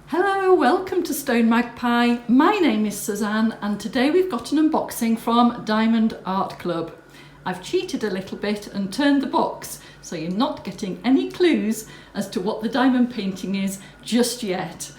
Hello, welcome to StoneMagpie. My name is Suzanne and today we've got an unboxing from Diamond Art Club. I've cheated a little bit and turned the box so you're not getting any clues as to what the diamond painting is just yet.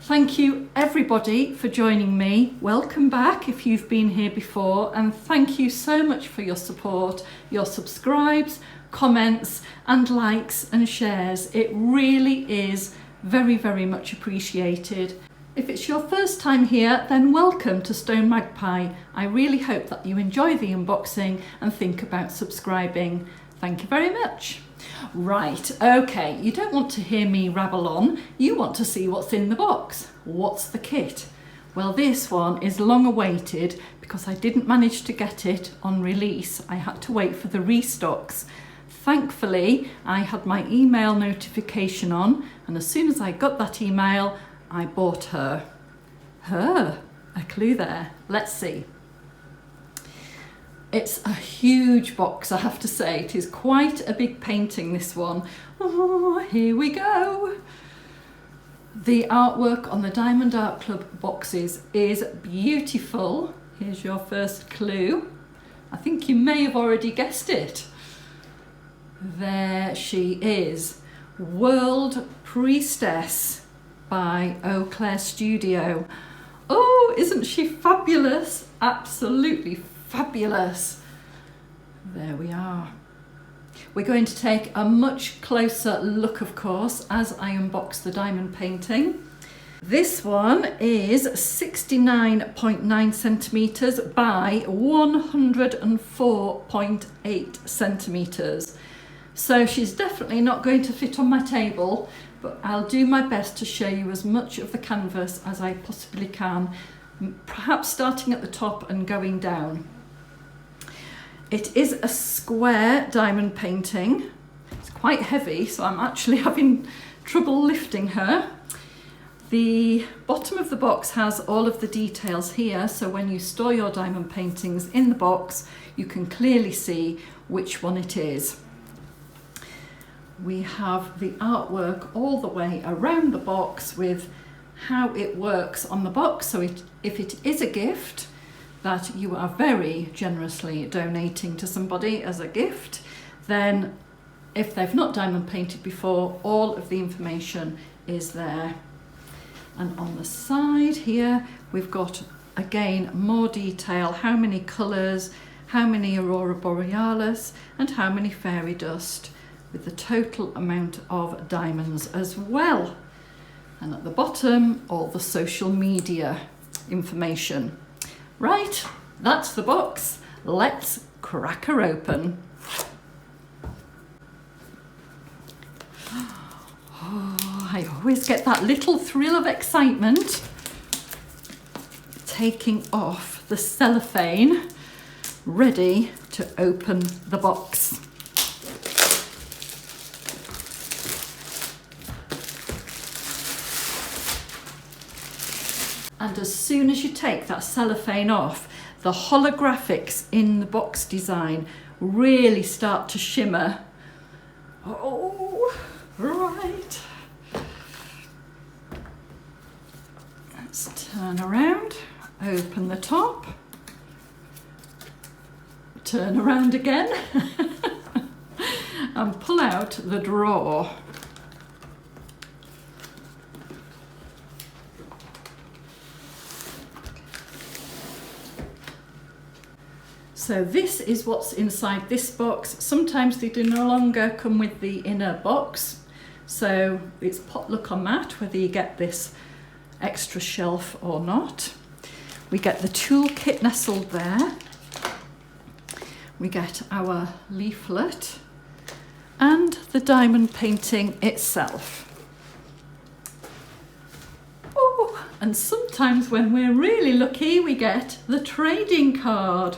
Thank you everybody for joining me. Welcome back if you've been here before, and thank you so much for your support, your subscribes, comments and likes and shares. It really is very, very much appreciated. If it's your first time here, then welcome to StoneMagpie. I really hope that you enjoy the unboxing and think about subscribing. Thank you very much. Right, okay, you don't want to hear me rabble on, you want to see what's in the box. What's the kit? Well, this one is long awaited because I didn't manage to get it on release. I had to wait for the restocks. Thankfully, I had my email notification on, and as soon as I got that email, I bought her. A clue there. Let's see. It's a huge box, I have to say. It is quite a big painting, this one. Oh, here we go. The artwork on the Diamond Art Club boxes is beautiful. Here's your first clue. I think you may have already guessed it. There she is, World Priestess by Auclair Studio. Oh, isn't she fabulous? Absolutely fabulous. There we are. We're going to take a much closer look, of course, as I unbox the diamond painting. This one is 69.9 centimetres by 104.8 centimetres. So she's definitely not going to fit on my table, but I'll do my best to show you as much of the canvas as I possibly can, perhaps starting at the top and going down. It is a square diamond painting. It's quite heavy, so I'm actually having trouble lifting her. The bottom of the box has all of the details here, so when you store your diamond paintings in the box, you can clearly see which one it is. We have the artwork all the way around the box with how it works on the box. So if it is a gift that you are very generously donating to somebody as a gift, then if they've not diamond painted before, all of the information is there. And on the side here, we've got, again, more detail, how many colours, how many aurora borealis, and how many fairy dust, with the total amount of diamonds as well. And at the bottom, all the social media information. Right, that's the box. Let's crack her open. Oh, I always get that little thrill of excitement taking off the cellophane, ready to open the box. And as soon as you take that cellophane off, the holographics in the box design really start to shimmer. Oh, right. Let's turn around, open the top, turn around again, and pull out the drawer. So this is what's inside this box. Sometimes they do no longer come with the inner box, so it's potluck on that, whether you get this extra shelf or not. We get the toolkit nestled there. We get our leaflet and the diamond painting itself. Oh, and sometimes when we're really lucky, we get the trading card.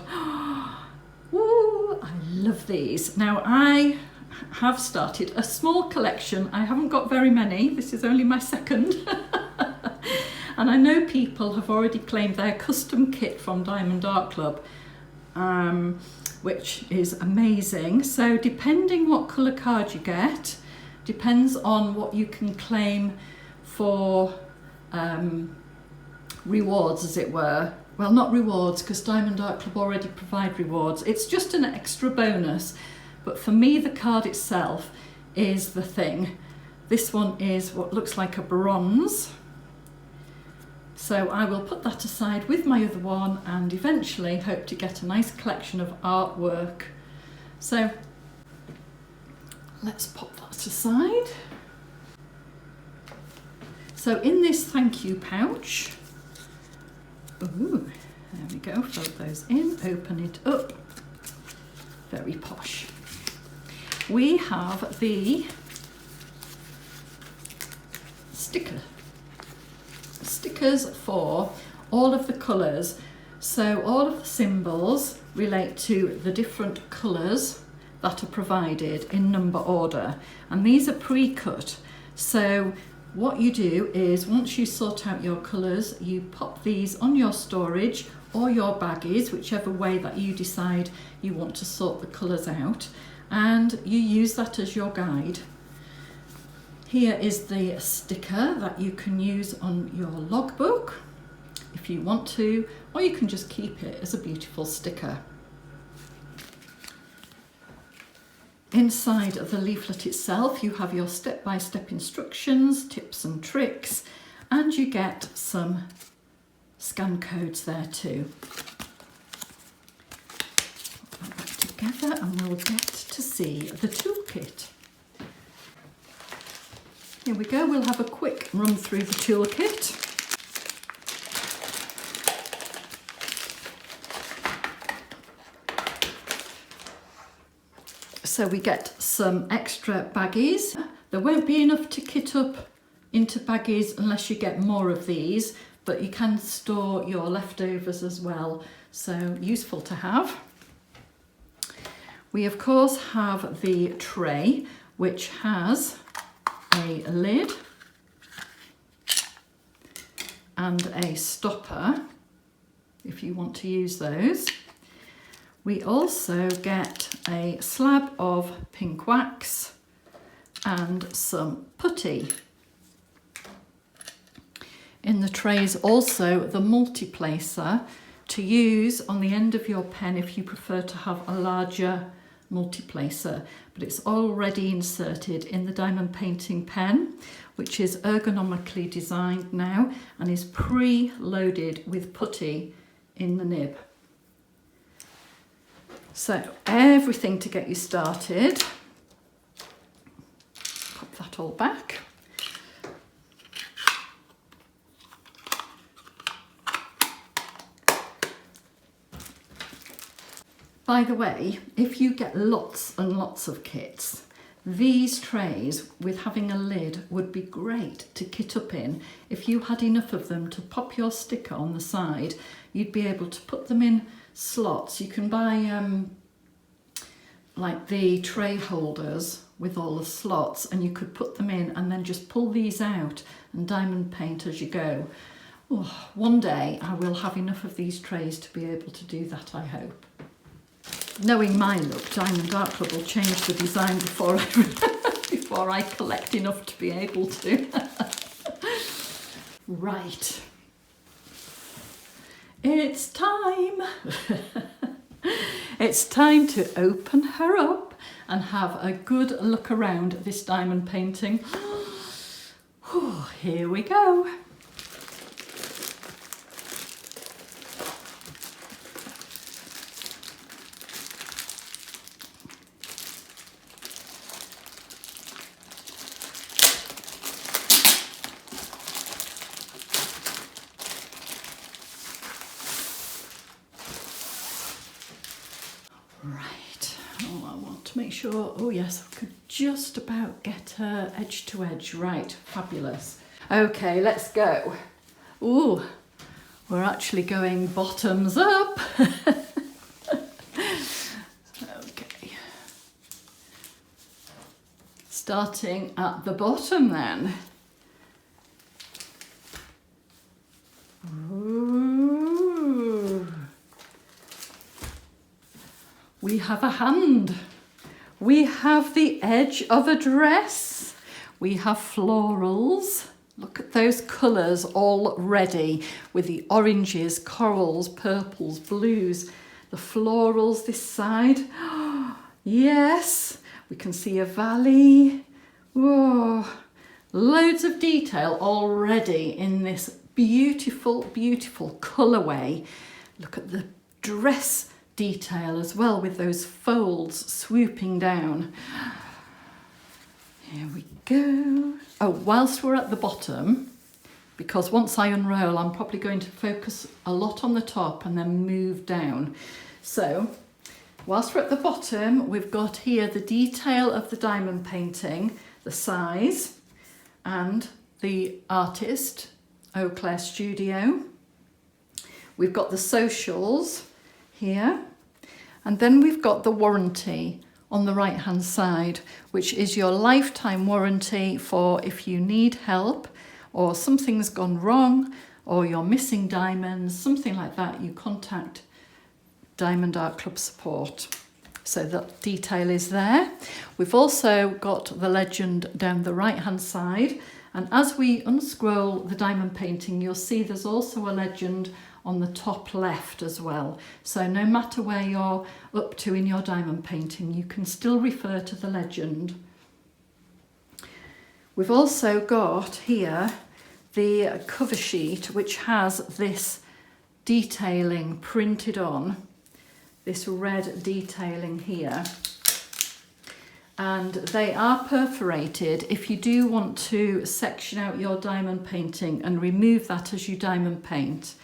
Ooh, I love these. Now I have started a small collection. I haven't got very many. This is only my second. And I know people have already claimed their custom kit from Diamond Art Club, which is amazing. So depending what colour card you get, depends on what you can claim for rewards, as it were. Well, not rewards, because Diamond Art Club already provide rewards. It's just an extra bonus. But for me, the card itself is the thing. This one is what looks like a bronze. So I will put that aside with my other one and eventually hope to get a nice collection of artwork. So let's pop that aside. So in this thank you pouch, ooh, there we go, fold those in, open it up, very posh. We have the stickers for all of the colours. So all of the symbols relate to the different colours that are provided in number order, and these are pre-cut. So what you do is, once you sort out your colours, you pop these on your storage or your baggies, whichever way that you decide you want to sort the colours out, and you use that as your guide. Here is the sticker that you can use on your logbook if you want to, or you can just keep it as a beautiful sticker. Inside of the leaflet itself, you have your step-by-step instructions, tips and tricks, and you get some scan codes there too. Put that back together and we'll get to see the toolkit. Here we go, we'll have a quick run through the toolkit. So we get some extra baggies. There won't be enough to kit up into baggies unless you get more of these, but you can store your leftovers as well, so useful to have. We of course have the tray, which has a lid and a stopper if you want to use those. We also get a slab of pink wax and some putty. In the tray is also the multi-placer to use on the end of your pen if you prefer to have a larger multi-placer, but it's already inserted in the diamond painting pen, which is ergonomically designed now and is pre-loaded with putty in the nib. So everything to get you started. Pop that all back. By the way, if you get lots and lots of kits, these trays with having a lid would be great to kit up in. If you had enough of them to pop your sticker on the side, you'd be able to put them in slots. You can buy like the tray holders with all the slots, and you could put them in and then just pull these out and diamond paint as you go. Oh, one day I will have enough of these trays to be able to do that, I hope. Knowing my look, Diamond Art Club will change the design before I collect enough to be able to. Right. It's time. It's time to open her up and have a good look around this diamond painting. Here we go. Right, I want to make sure, oh yes, I could just about get her edge to edge. Right, fabulous. Okay, let's go. Ooh, we're actually going bottoms up. Okay. Starting at the bottom then. We have a hand, we have the edge of a dress, we have florals, Look at those colours already with the oranges, corals, purples, blues, the florals this side. Yes, we can see a valley. Whoa, loads of detail already in this beautiful, beautiful colourway. Look at the dress detail as well with those folds swooping down. Here we go. Oh, whilst we're at the bottom, because once I unroll, I'm probably going to focus a lot on the top and then move down. So, whilst we're at the bottom, we've got here the detail of the diamond painting, the size, and the artist, Auclair Studio. We've got the socials here, and then we've got the warranty on the right hand side, which is your lifetime warranty for if you need help or something's gone wrong or you're missing diamonds, something like that, you contact Diamond Art Club support. So that detail is there. We've also got the legend down the right hand side, and as we unscroll the diamond painting, you'll see there's also a legend on the top left as well. So no matter where you're up to in your diamond painting, you can still refer to the legend. We've also got here the cover sheet, which has this detailing printed on, this red detailing here. And they are perforated if you do want to section out your diamond painting and remove that as you diamond paint.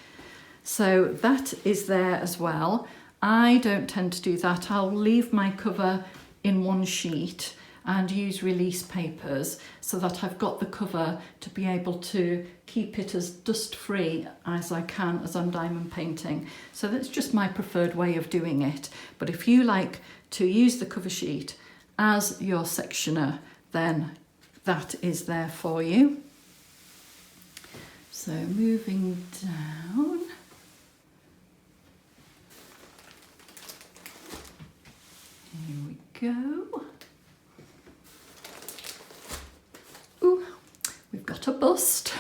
So that is there as well. I don't tend to do that. I'll leave my cover in one sheet and use release papers so that I've got the cover to be able to keep it as dust free as I can as I'm diamond painting. So that's just my preferred way of doing it. But if you like to use the cover sheet as your sectioner, then that is there for you. So moving down. Here we go. Ooh, we've got a bust.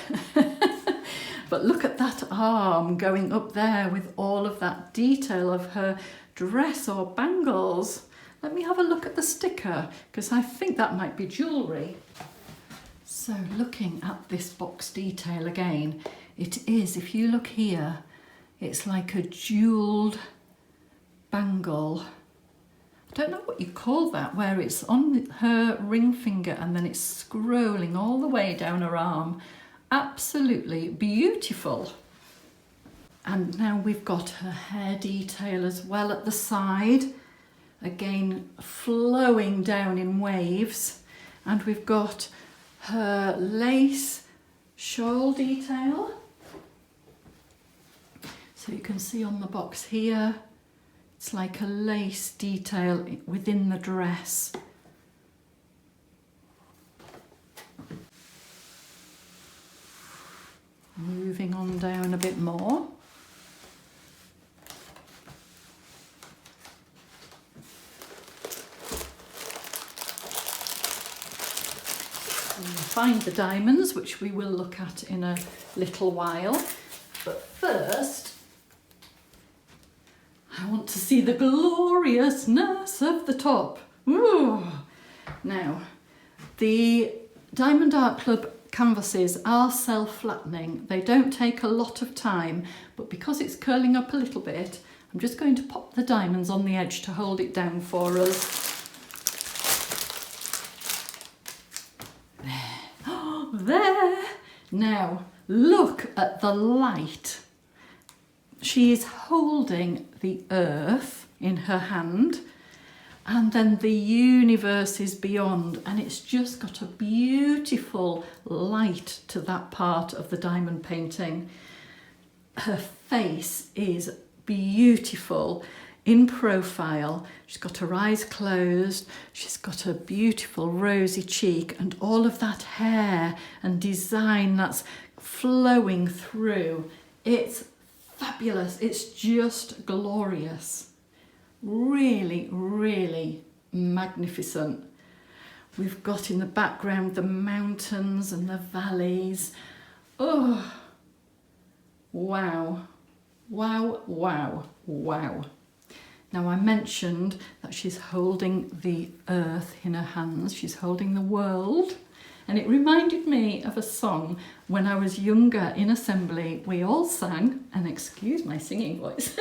But look at that arm going up there with all of that detail of her dress or bangles. Let me have a look at the sticker, because I think that might be jewellery. So looking at this box detail again, it is, if you look here, it's like a jewelled bangle. I don't know what you call that, where it's on her ring finger and then it's scrolling all the way down her arm. Absolutely beautiful. And now we've got her hair detail as well at the side. Again, flowing down in waves. And we've got her lace shawl detail. So you can see on the box here, it's like a lace detail within the dress. Moving on down a bit more. Find the diamonds, which we will look at in a little while. But first, I want to see the gloriousness of the top. Ooh. Now, the Diamond Art Club canvases are self-flattening. They don't take a lot of time, but because it's curling up a little bit, I'm just going to pop the diamonds on the edge to hold it down for us. There. Now, look at the light. She is holding the earth in her hand, and then the universe is beyond, and it's just got a beautiful light to that part of the diamond painting. Her face is beautiful in profile. She's got her eyes closed, she's got a beautiful rosy cheek, and all of that hair and design that's flowing through. It's fabulous, it's just glorious. Really, really magnificent. We've got in the background the mountains and the valleys Oh, wow, wow, wow, wow. Now I mentioned that she's holding the earth in her hands, she's holding the world, and it reminded me of a song when I was younger in assembly. We all sang, and excuse my singing voice,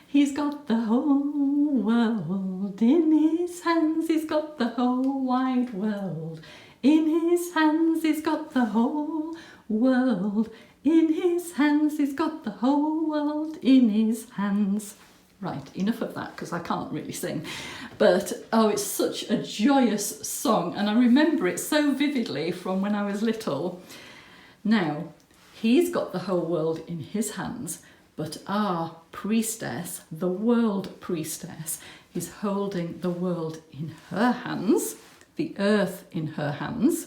he's got the whole world in his hands, he's got the whole wide world in his hands, he's got the whole world in his hands, he's got the whole world in his hands. Right, enough of that because I can't really sing. But oh, it's such a joyous song, and I remember it so vividly from when I was little. Now, he's got the whole world in his hands, but our priestess, the world priestess, is holding the world in her hands, the earth in her hands,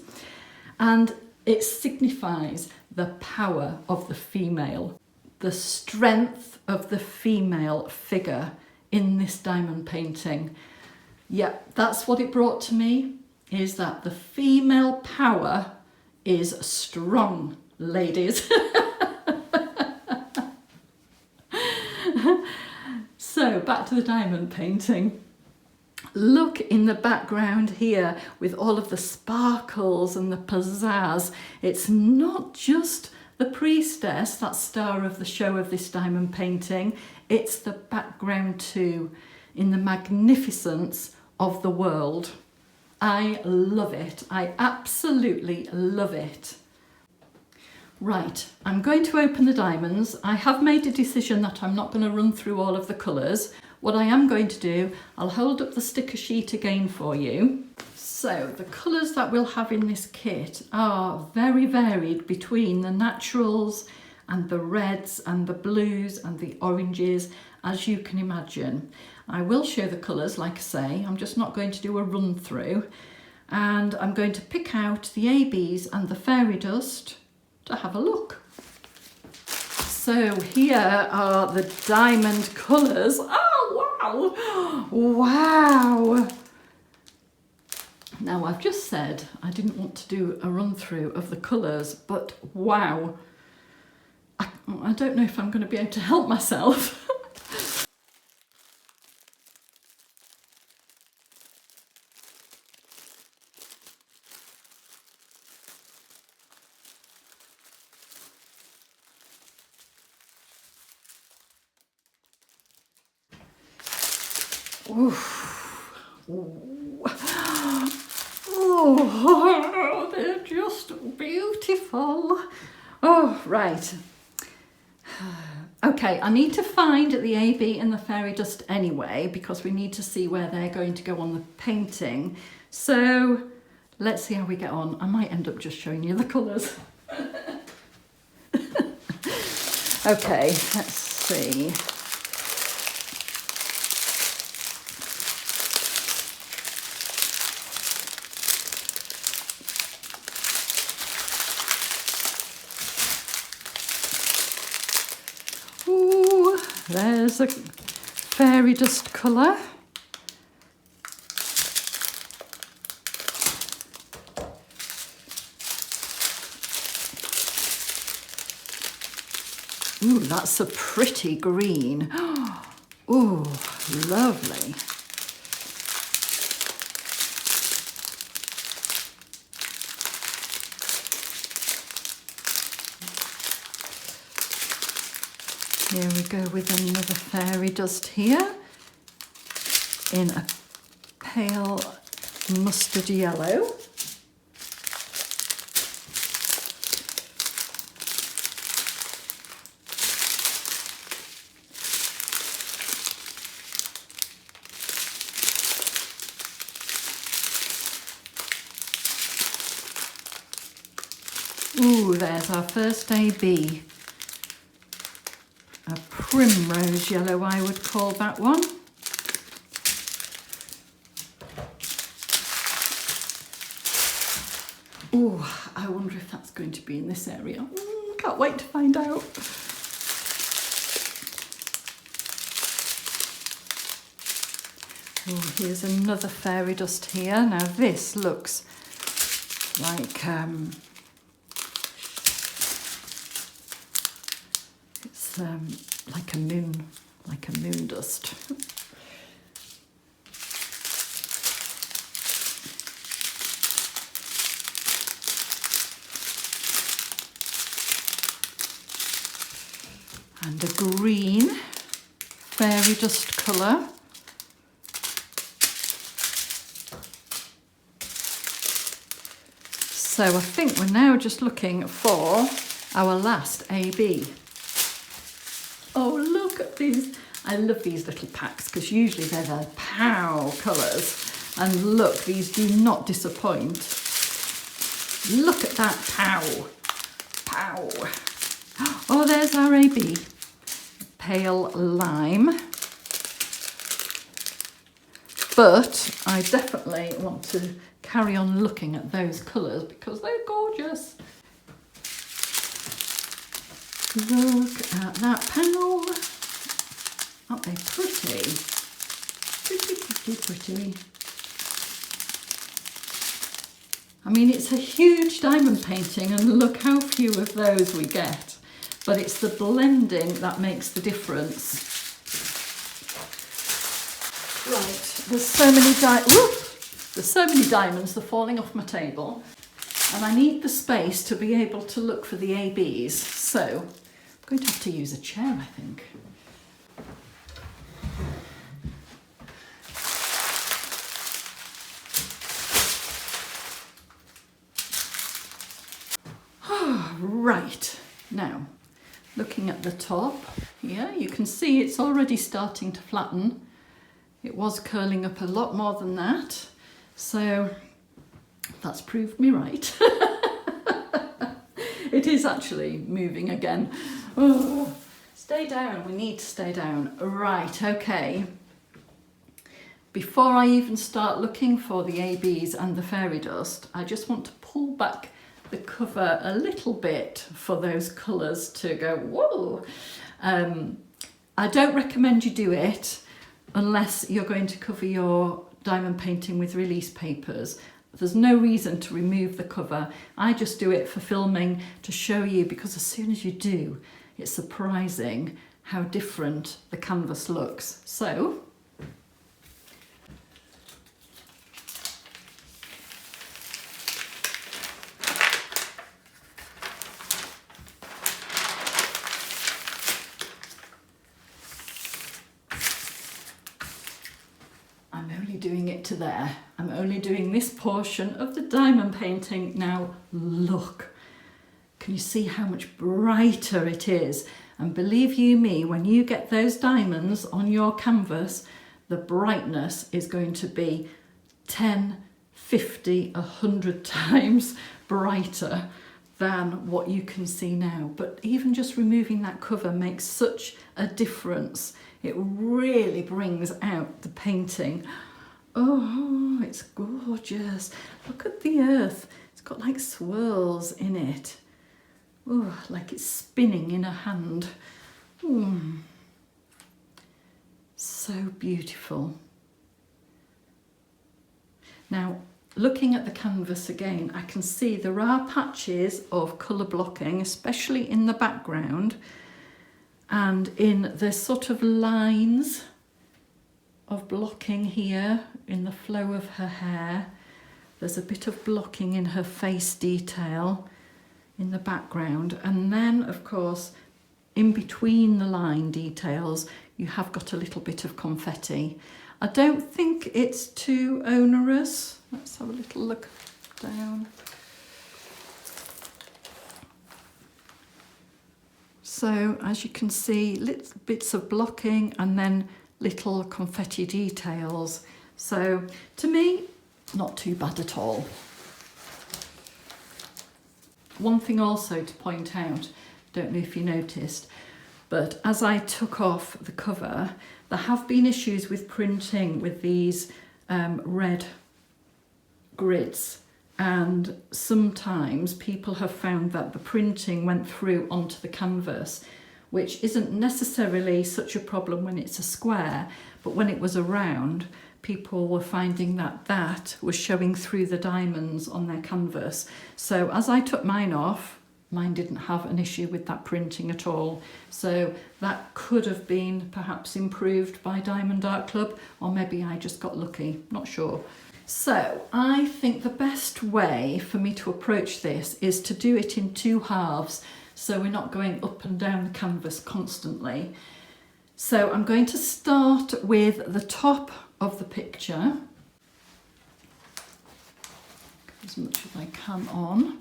and it signifies the power of the female, the strength of the female figure in this diamond painting. Yeah, that's what it brought to me, is that the female power is strong, ladies. So back to the diamond painting. Look in the background here with all of the sparkles and the pizzazz. It's not just the priestess, that star of the show of this diamond painting, it's the background too, in the magnificence of the world. I love it. I absolutely love it. Right, I'm going to open the diamonds. I have made a decision that I'm not going to run through all of the colours. What I am going to do, I'll hold up the sticker sheet again for you. So the colours that we'll have in this kit are very varied between the naturals and the reds and the blues and the oranges, as you can imagine. I will show the colours, like I say, I'm just not going to do a run through, and I'm going to pick out the ABs and the fairy dust to have a look. So here are the diamond colours. Oh wow! Wow! Now I've just said I didn't want to do a run through of the colours, but wow, I don't know if I'm going to be able to help myself. Oh, they're just beautiful. Oh, right. Okay, I need to find the AB and the fairy dust anyway, because we need to see where they're going to go on the painting. So let's see how we get on. I might end up just showing you the colours. Okay, let's see. Ooh, there's a fairy dust colour. Ooh, that's a pretty green. Ooh, lovely. Here we go with another fairy dust here in a pale mustard yellow. Ooh, there's our first AB. A primrose yellow, I would call that one. Ooh, I wonder if that's going to be in this area. Can't wait to find out. Oh, here's another fairy dust here. Now this looks like It's like a moon dust. And a green fairy dust colour. So I think we're now just looking for our last AB. Oh, look at these. I love these little packs because usually they're the pow colours. And look, these do not disappoint. Look at that pow. Pow. Oh, there's our AB. Pale lime. But I definitely want to carry on looking at those colours because they're gorgeous. Look at that panel. Aren't they pretty? Pretty, pretty, pretty. I mean, it's a huge diamond painting and look how few of those we get. But it's the blending that makes the difference. Right, there's so many diamonds, they're falling off my table. And I need the space to be able to look for the ABs. So I'm going to have to use a chair, I think. Right, now looking at the top here, you can see it's already starting to flatten. It was curling up a lot more than that, so that's proved me right. It is actually moving again. Oh, stay down, we need to stay down. Right, okay. Before I even start looking for the ABs and the fairy dust, I just want to pull back the cover a little bit for those colours to go, whoa. I don't recommend you do it unless you're going to cover your diamond painting with release papers. There's no reason to remove the cover. I just do it for filming to show you, because as soon as you do, it's surprising how different the canvas looks. So, I'm only doing it to there. I'm only doing this portion of the diamond painting. Now look, can you see how much brighter it is? And believe you me, when you get those diamonds on your canvas, the brightness is going to be 10, 50, 100 times brighter than what you can see now. But even just removing that cover makes such a difference. It really brings out the painting. Oh, it's gorgeous. Look at the earth. It's got like swirls in it. Oh, like it's spinning in a hand. So beautiful. Now, looking at the canvas again, I can see there are patches of colour blocking, especially in the background and in the sort of lines of blocking here in the flow of her hair. There's a bit of blocking in her face detail in the background, and then of course in between the line details you have got a little bit of confetti. I don't think it's too onerous. Let's have a little look down. So as you can see, little bits of blocking and then little confetti details. So to me, not too bad at all. One thing also to point out, don't know if you noticed, but as I took off the cover, there have been issues with printing with these red grids, and sometimes people have found that the printing went through onto the canvas, which isn't necessarily such a problem when it's a square, but when it was a round, people were finding that that was showing through the diamonds on their canvas. So as I took mine off, mine didn't have an issue with that printing at all. So that could have been perhaps improved by Diamond Art Club, or maybe I just got lucky, not sure. So I think the best way for me to approach this is to do it in 2 halves, so we're not going up and down the canvas constantly. So I'm going to start with the top of the picture, as much as I can on,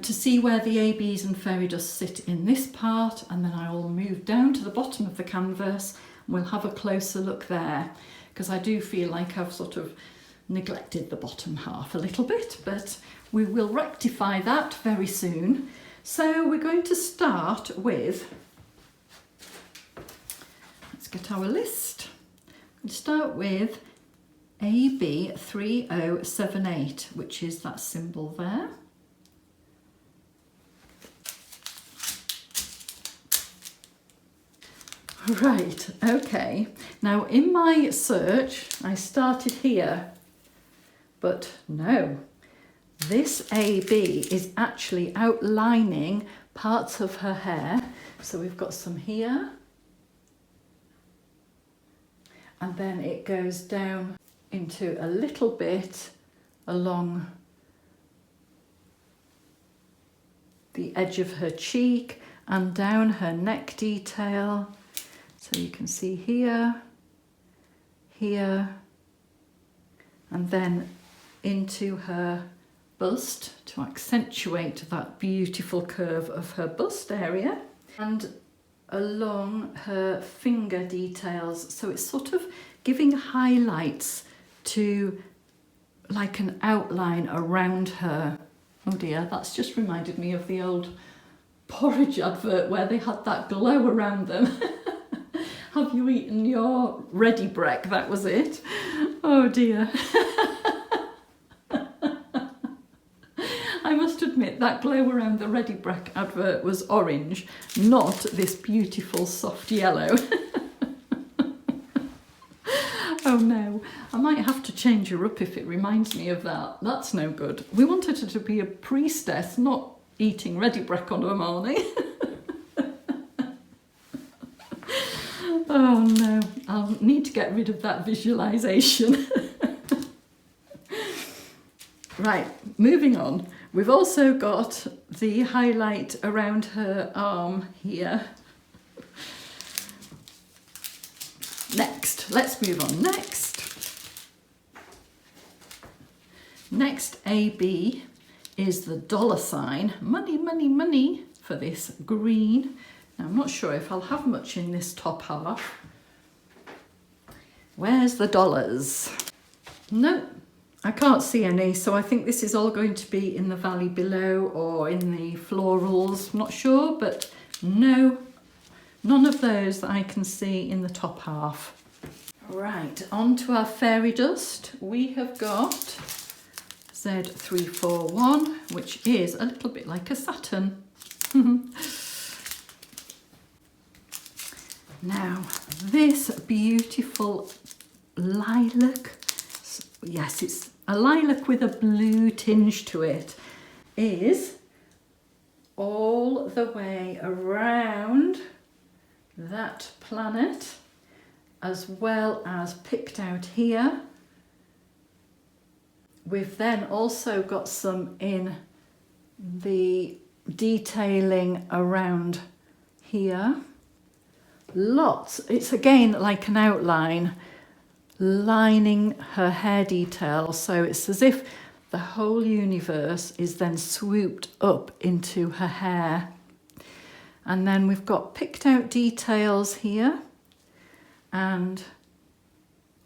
to see where the ABs and fairy dust sit in this part, and then I will move down to the bottom of the canvas and we'll have a closer look there, because I do feel like I've sort of neglected the bottom half a little bit, but we will rectify that very soon. So we're going to start with, let's get our list. We'll start with AB 3078, which is that symbol there. Right, okay. Now in my search, I started here, but no. This AB is actually outlining parts of her hair. So we've got some here, and then it goes down into a little bit along the edge of her cheek and down her neck detail. So you can see here, here, and then into her bust to accentuate that beautiful curve of her bust area, and along her finger details. So it's sort of giving highlights to like an outline around her. Oh dear, that's just reminded me of the old porridge advert where they had that glow around them. Have you eaten your ready break? That was it. Oh dear. I must admit that glow around the ready break advert was orange, not this beautiful soft yellow. Oh no, I might have to change her up if it reminds me of that. That's no good. We wanted her to be a priestess, not eating ready break on a morning. Oh no, I'll need to get rid of that visualisation. Right, moving on. We've also got the highlight around her arm here. Next, let's move on. Next AB is the $sign. Money, money, money for this green. Now, I'm not sure if I'll have much in this top half. Where's the dollars? No, I can't see any, so I think this is all going to be in the valley below or in the florals. I'm not sure, but no, none of those that I can see in the top half. Right, on to our fairy dust. We have got Z341, which is a little bit like a Saturn. Now, this beautiful lilac, yes, it's a lilac with a blue tinge to it, is all the way around that planet, as well as picked out here. We've then also got some in the detailing around here. Lots, it's again like an outline lining her hair detail, so it's as if the whole universe is then swooped up into her hair. And then we've got picked out details here and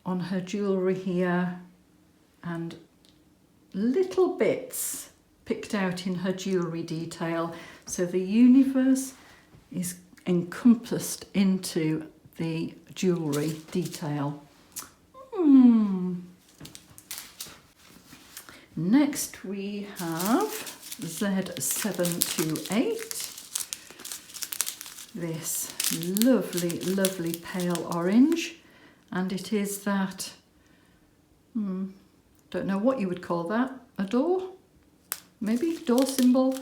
on her jewellery here, and little bits picked out in her jewellery detail. So the universe is encompassed into the jewellery detail. Next we have Z728, this lovely, lovely pale orange, and it is that, don't know what you would call that, a door? Maybe door symbol.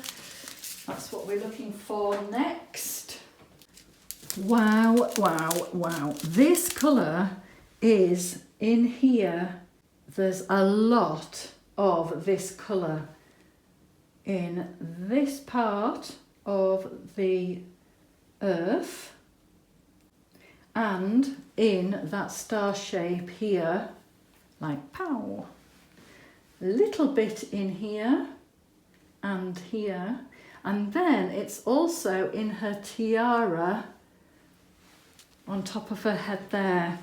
That's what we're looking for next. Wow, wow, wow. This colour is in here. There's a lot of this colour in this part of the earth and in that star shape here, like pow. A little bit in here and here, and then it's also in her tiara on top of her head there.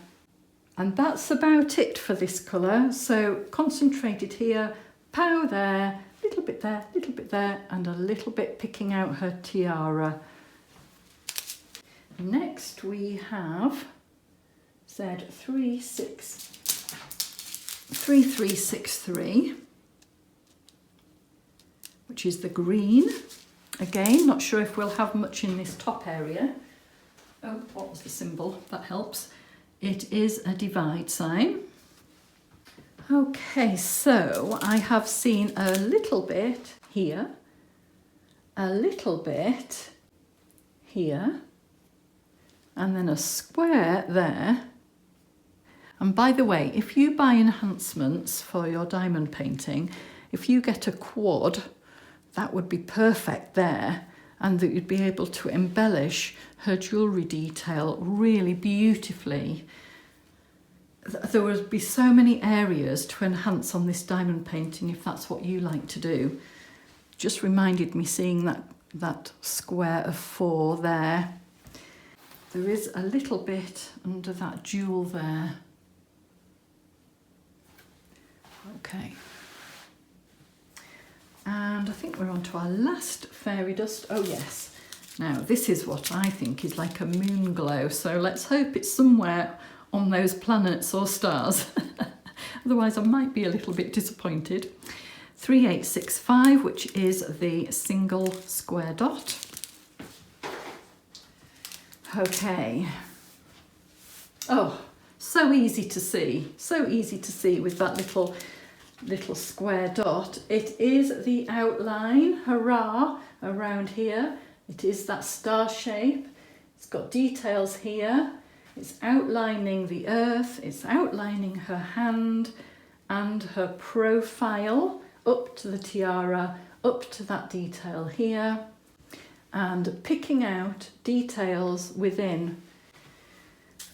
And that's about it for this colour. So concentrated here, pow there, little bit there, little bit there, and a little bit picking out her tiara. Next we have Z3363, which is the green. Again, not sure if we'll have much in this top area. Oh, what was the symbol? That helps. It is a divide sign. Okay, so I have seen a little bit here, a little bit here, and then a square there. And by the way, if you buy enhancements for your diamond painting, if you get a quad, that would be perfect there, and that you'd be able to embellish her jewellery detail really beautifully. There would be so many areas to enhance on this diamond painting if that's what you like to do. Just reminded me seeing that square of 4 there. There is a little bit under that jewel there. Okay. And I think we're on to our last fairy dust. Oh yes. Now this is what I think is like a moon glow. So let's hope it's somewhere on those planets or stars. Otherwise I might be a little bit disappointed. 3865, which is the single square dot. Okay. Oh, so easy to see. So easy to see with that little square dot. It is the outline, hurrah, around here. It is that star shape. It's got details here. It's outlining the earth. It's outlining her hand and her profile up to the tiara, up to that detail here, and picking out details within.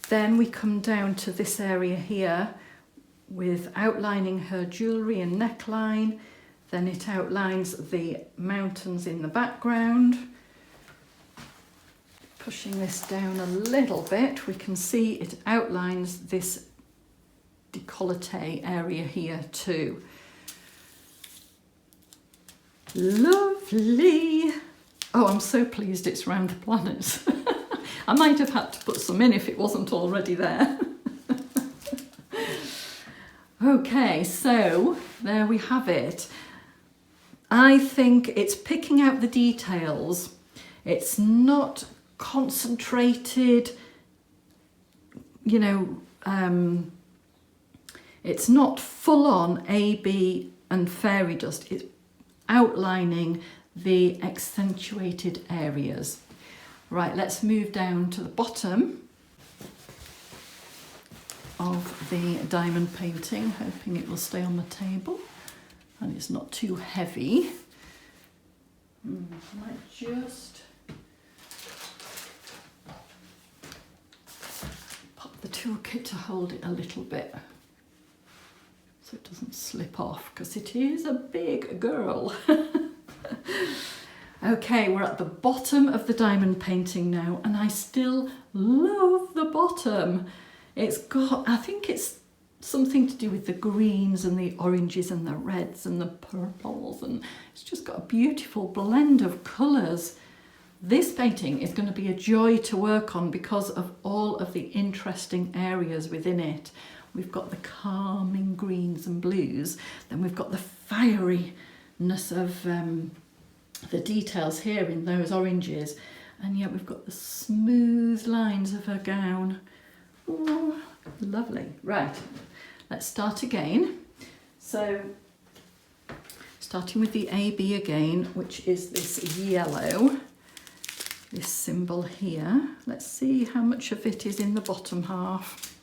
Then we come down to this area here with outlining her jewellery and neckline. Then it outlines the mountains in the background. Pushing this down a little bit, we can see it outlines this décolleté area here too. Lovely! Oh, I'm so pleased it's round the planets. I might have had to put some in if it wasn't already there. Okay, so there we have it. I think it's picking out the details. It's not concentrated, you know, it's not full on A, B and fairy dust. It's outlining the accentuated areas. Right, let's move down to the bottom of the diamond painting, hoping it will stay on the table and it's not too heavy. Might just pop the toolkit to hold it a little bit so it doesn't slip off, because it is a big girl. Okay, we're at the bottom of the diamond painting now, and I still love the bottom. It's got, I think it's something to do with the greens and the oranges and the reds and the purples, and it's just got a beautiful blend of colours. This painting is going to be a joy to work on because of all of the interesting areas within it. We've got the calming greens and blues, then we've got the fieriness of the details here in those oranges, and yet we've got the smooth lines of her gown. Ooh, lovely. Right, let's start again. So it's starting with the AB again, which is this yellow, this symbol here. Let's see how much of it is in the bottom half.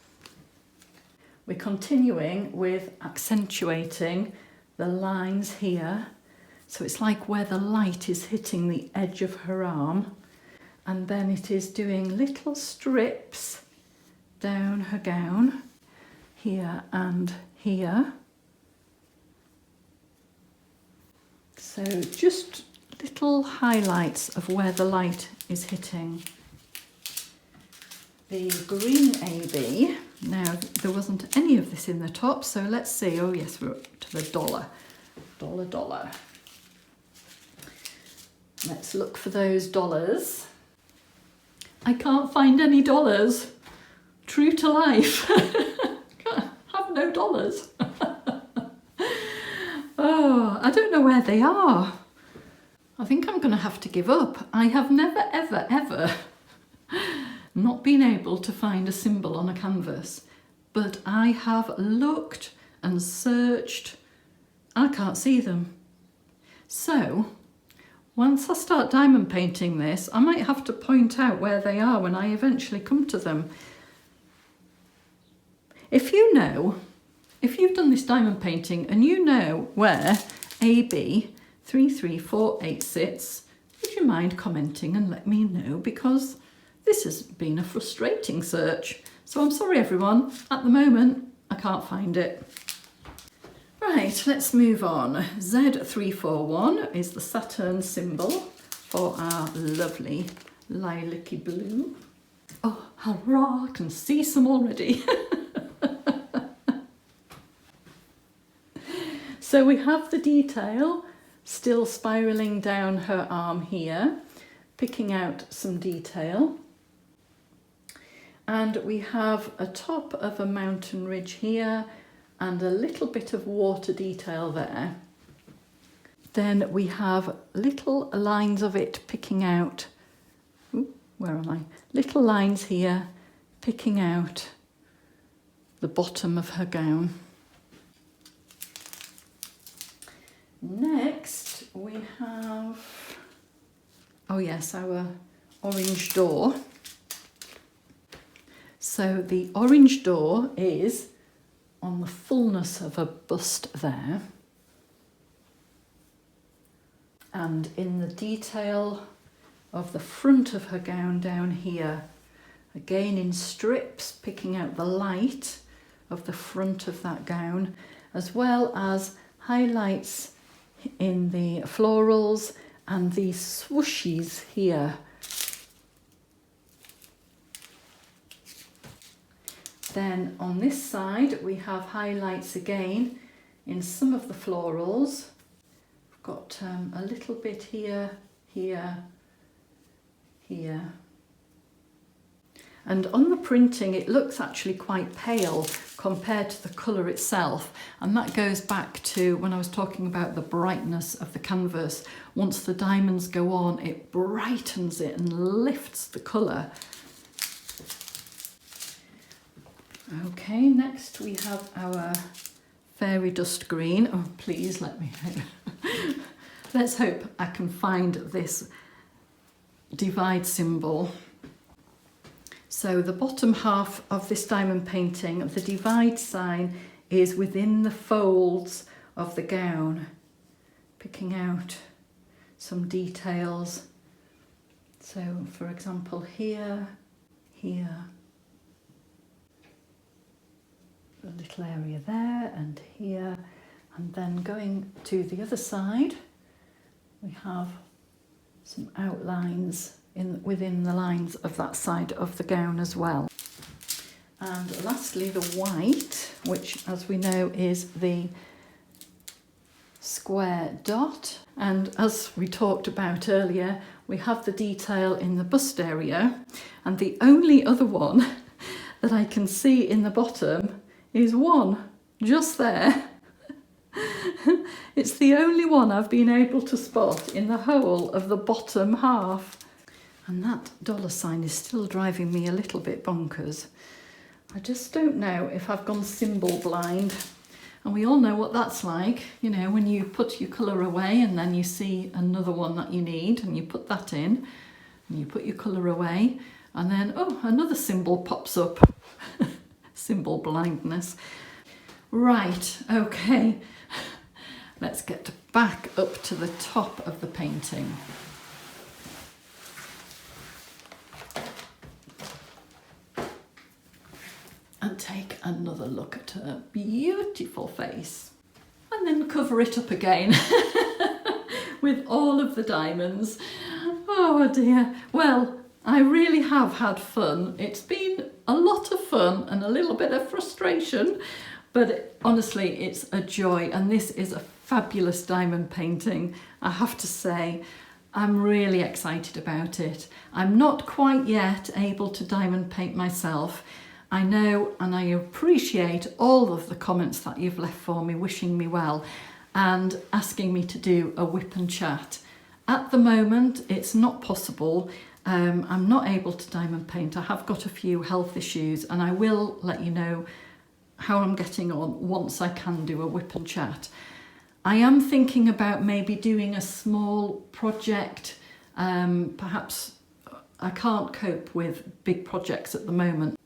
We're continuing with accentuating the lines here. So it's like where the light is hitting the edge of her arm, and then it is doing little strips down her gown, here and here. So just little highlights of where the light is hitting. The green AB, now there wasn't any of this in the top, so let's see. Oh yes, we're up to the dollar. Let's look for those dollars. I can't find any dollars. True to life. Have no dollars. Oh, I don't know where they are. I think I'm going to have to give up. I have never, ever, ever not been able to find a symbol on a canvas, but I have looked and searched. I can't see them. So, once I start diamond painting this, I might have to point out where they are when I eventually come to them. If you know, if you've done this diamond painting and you know where AB 33486 sits, would you mind commenting and let me know, because this has been a frustrating search. So I'm sorry everyone, at the moment I can't find it. Right, let's move on. Z341 is the Saturn symbol for our lovely lilac-y blue. Oh, hurrah, I can see some already. So we have the detail still spiralling down her arm here, picking out some detail. And we have a top of a mountain ridge here and a little bit of water detail there. Then we have little lines of it picking out, where am I? Little lines here picking out the bottom of her gown. Next we have, oh yes, our orange door. So the orange door is on the fullness of a bust there, and in the detail of the front of her gown down here, again in strips picking out the light of the front of that gown, as well as highlights in the florals and the swooshies here. Then on this side we have highlights again in some of the florals. We've got a little bit here, here, here. And on the printing it looks actually quite pale compared to the colour itself, and that goes back to when I was talking about the brightness of the canvas. Once the diamonds go on, it brightens it and lifts the colour. Okay, next we have our fairy dust green. Oh, please let me. Let's hope I can find this divide symbol. So the bottom half of this diamond painting, the divide sign, is within the folds of the gown, picking out some details. So for example here, here, a little area there and here, and then going to the other side we have some outlines within the lines of that side of the gown as well. And lastly the white, which as we know is the square dot, and as we talked about earlier we have the detail in the bust area, and the only other one that I can see in the bottom is one just there. It's the only one I've been able to spot in the whole of the bottom half. And that dollar sign is still driving me a little bit bonkers. I just don't know if I've gone symbol blind. And we all know what that's like, you know, when you put your colour away and then you see another one that you need and you put that in and you put your colour away and then, oh, another symbol pops up. Symbol blindness. Right, okay. Let's get back up to the top of the painting. And take another look at her beautiful face. And then cover it up again with all of the diamonds. Oh dear. Well, I really have had fun. It's been a lot of fun and a little bit of frustration, but honestly, it's a joy. And this is a fabulous diamond painting, I have to say. I'm really excited about it. I'm not quite yet able to diamond paint myself. I know and I appreciate all of the comments that you've left for me, wishing me well and asking me to do a whip and chat. At the moment, it's not possible. I'm not able to diamond paint. I have got a few health issues and I will let you know how I'm getting on once I can do a whip and chat. I am thinking about maybe doing a small project. Perhaps I can't cope with big projects at the moment.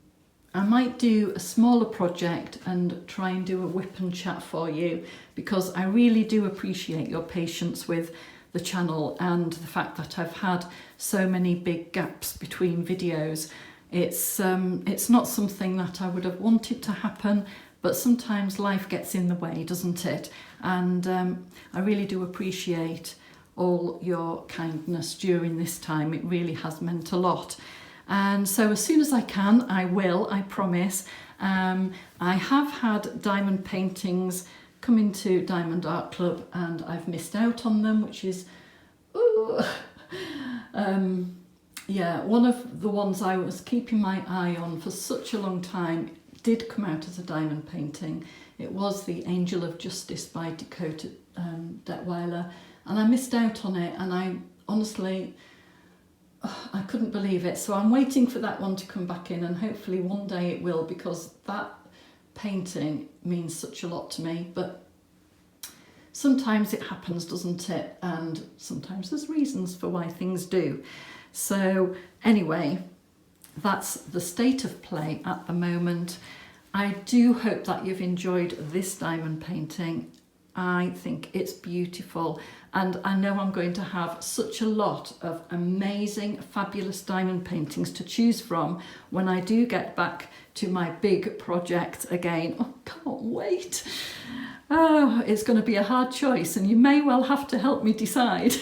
I might do a smaller project and try and do a whip and chat for you, because I really do appreciate your patience with the channel and the fact that I've had so many big gaps between videos. It's not something that I would have wanted to happen, but sometimes life gets in the way, doesn't it? And I really do appreciate all your kindness during this time. It really has meant a lot. And so as soon as I can, I will, I promise. I have had diamond paintings come into Diamond Art Club and I've missed out on them, which is, yeah, one of the ones I was keeping my eye on for such a long time did come out as a diamond painting. It was the Angel of Justice by Dakota Detweiler, and I missed out on it, and I honestly, I couldn't believe it. So I'm waiting for that one to come back in, and hopefully one day it will, because that painting means such a lot to me. But sometimes it happens, doesn't it? And sometimes there's reasons for why things do. So anyway, that's the state of play at the moment. I do hope that you've enjoyed this diamond painting. I think it's beautiful, and I know I'm going to have such a lot of amazing, fabulous diamond paintings to choose from when I do get back to my big project again. Oh, can't wait. Oh, it's going to be a hard choice, and you may well have to help me decide.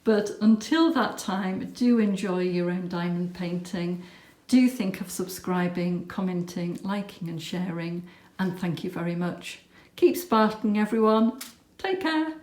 But until that time, do enjoy your own diamond painting. Do think of subscribing, commenting, liking and sharing, and thank you very much. Keep sparkling, everyone. Take care.